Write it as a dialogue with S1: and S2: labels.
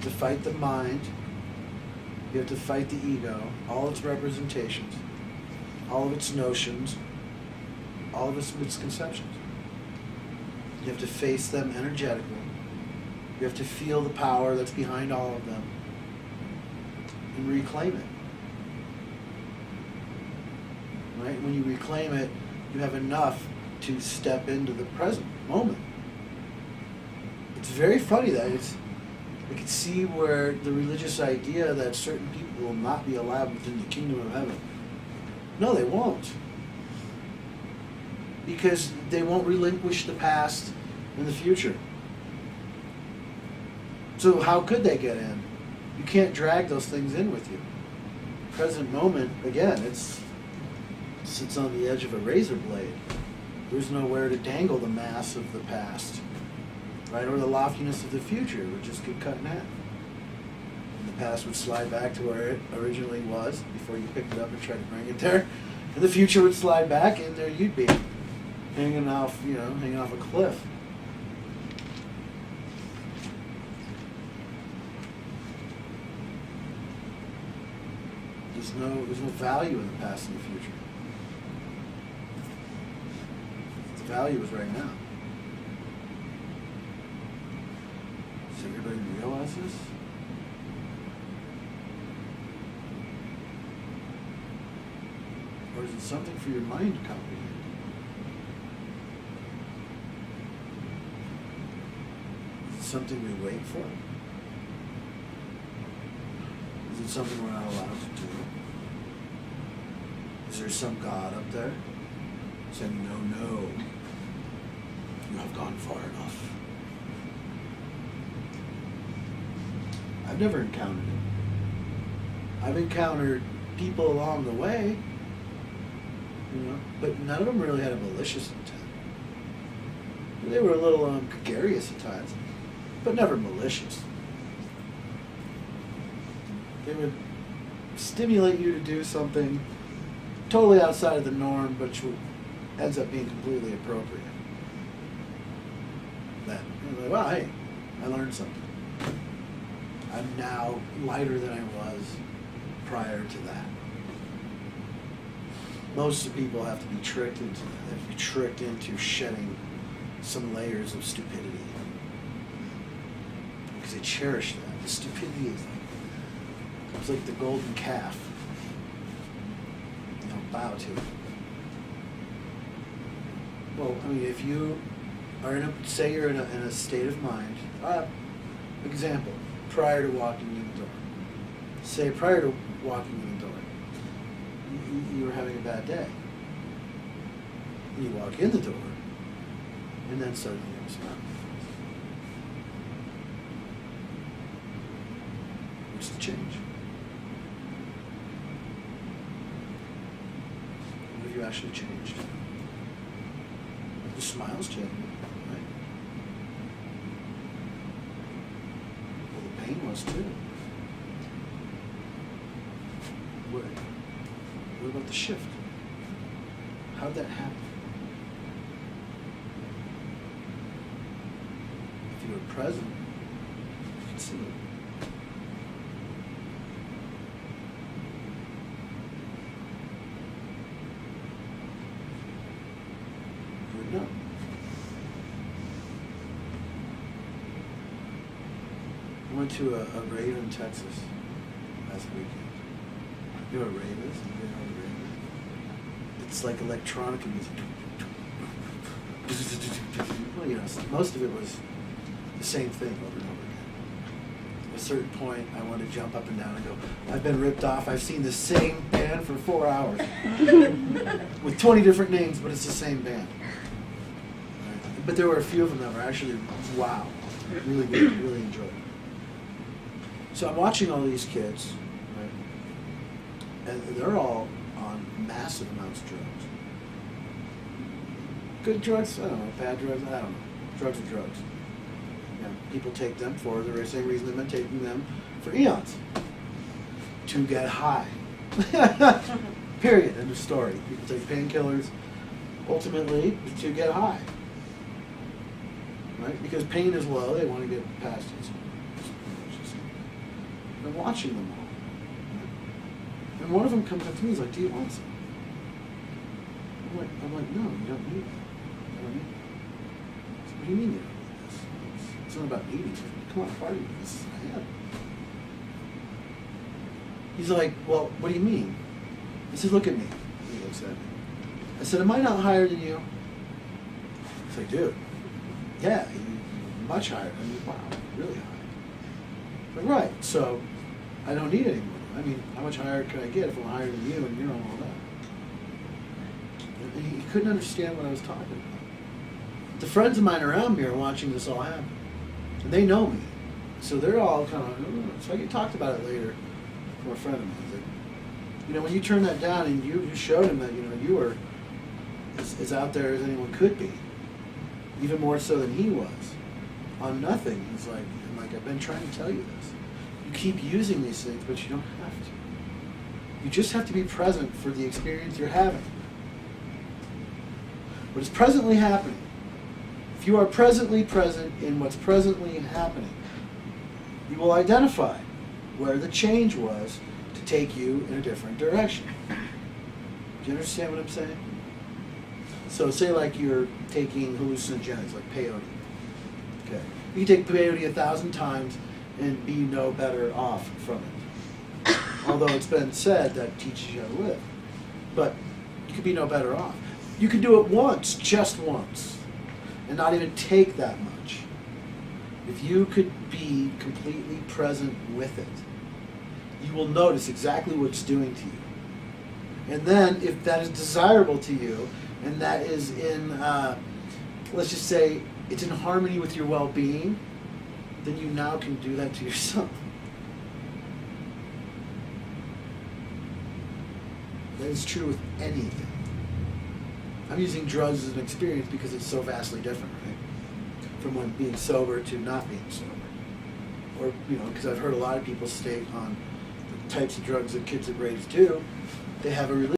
S1: to fight the mind. You have to fight the ego, all its representations, all of its notions, all of its misconceptions. You have to face them energetically. You have to feel the power that's behind all of them and reclaim it. Right? When you reclaim it, you have enough to step into the present moment. It's very funny that I can see where the religious idea that certain people will not be allowed within the kingdom of heaven. No, they won't. Because they won't relinquish the past and the future. So how could they get in? You can't drag those things in with you. Present moment, again, it sits on the edge of a razor blade. There's nowhere to dangle the mass of the past, right? Or the loftiness of the future. It would just get cut in half. And the past would slide back to where it originally was before you picked it up and tried to bring it there. And the future would slide back, and there you'd be, hanging off a cliff. There's no value in the past and the future. The value is right now. Does everybody realize this? Or is it something for your mind to comprehend? Is it something we wait for? Is it something we're not allowed to do? Is there some God up there saying, no, you have gone far enough? I've never encountered it. I've encountered people along the way, but none of them really had a malicious intent. They were a little gregarious at times, but never malicious. They would stimulate you to do something totally outside of the norm, but which ends up being completely appropriate. That, like, wow, hey, I learned something. I'm now lighter than I was prior to that. Most of the people have to be tricked into that. They have to be tricked into shedding some layers of stupidity. Because they cherish that. The stupidity is it's like the golden calf. You don't bow to it. Well, I mean, if you are say you're in a state of mind, example, prior to walking in the door. Say prior to walking in the door, you were having a bad day. You walk in the door, and then suddenly you have a smile. What's the change? What have you actually changed? The smile's changed, right? Well, the pain was too. What about the shift? How'd that happen? If you were present, you could see it. You would know. I went to a rave in Texas last weekend. You know what a rave is? You know what a rave is? It's like electronic music. Well, most of it was the same thing over and over again. At a certain point, I wanted to jump up and down and go, I've been ripped off. I've seen the same band for 4 hours. With 20 different names, but it's the same band. Right? But there were a few of them that were actually, wow, really good, really enjoyed it. So I'm watching all these kids, and they're all on massive amounts of drugs. Good drugs? I don't know. Bad drugs? I don't know. Drugs are drugs. Yeah, people take them for the very same reason they've been taking them for eons. To get high. Period. End of story. People take painkillers ultimately to get high. Right? Because pain is low. They want to get past it. I'm watching them all. And one of them comes up to me, he's like, do you want some? I'm like, no, you don't need it. I don't need it. So, what do you mean you don't need this? It's not about needing it. Come on, party with this. I have it. He's like, well, what do you mean? I said, look at me. He looks at me. I said, am I not higher than you? He's like, dude, yeah, you're much higher. I mean, wow, really high. But right, so I don't need any more. I mean, how much higher can I get if I'm higher than you and you're on all that? And he couldn't understand what I was talking about. The friends of mine around me are watching this all happen. And they know me. So they're all kind of, so I talked about it later from a friend of mine. He's like, you know, when you turned that down and you showed him that, you know, you were as out there as anyone could be, even more so than he was, on nothing. He's like, I've been trying to tell you this. You keep using these things, but you don't have to. You just have to be present for the experience you're having. What is presently happening. If you are presently present in what's presently happening, you will identify where the change was to take you in a different direction. Do you understand what I'm saying? So say like you're taking hallucinogenics like peyote. Okay. You can take peyote 1,000 times and be no better off from it. Although it's been said that teaches you how to live. But you could be no better off. You could do it once, just once, and not even take that much. If you could be completely present with it, you will notice exactly what it's doing to you. And then if that is desirable to you, and that is in, let's just say, it's in harmony with your well-being, then you now can do that to yourself. That is true with anything. I'm using drugs as an experience because it's so vastly different, right? From when being sober to not being sober. Or, you know, because I've heard a lot of people state on the types of drugs that kids at raves do, they have a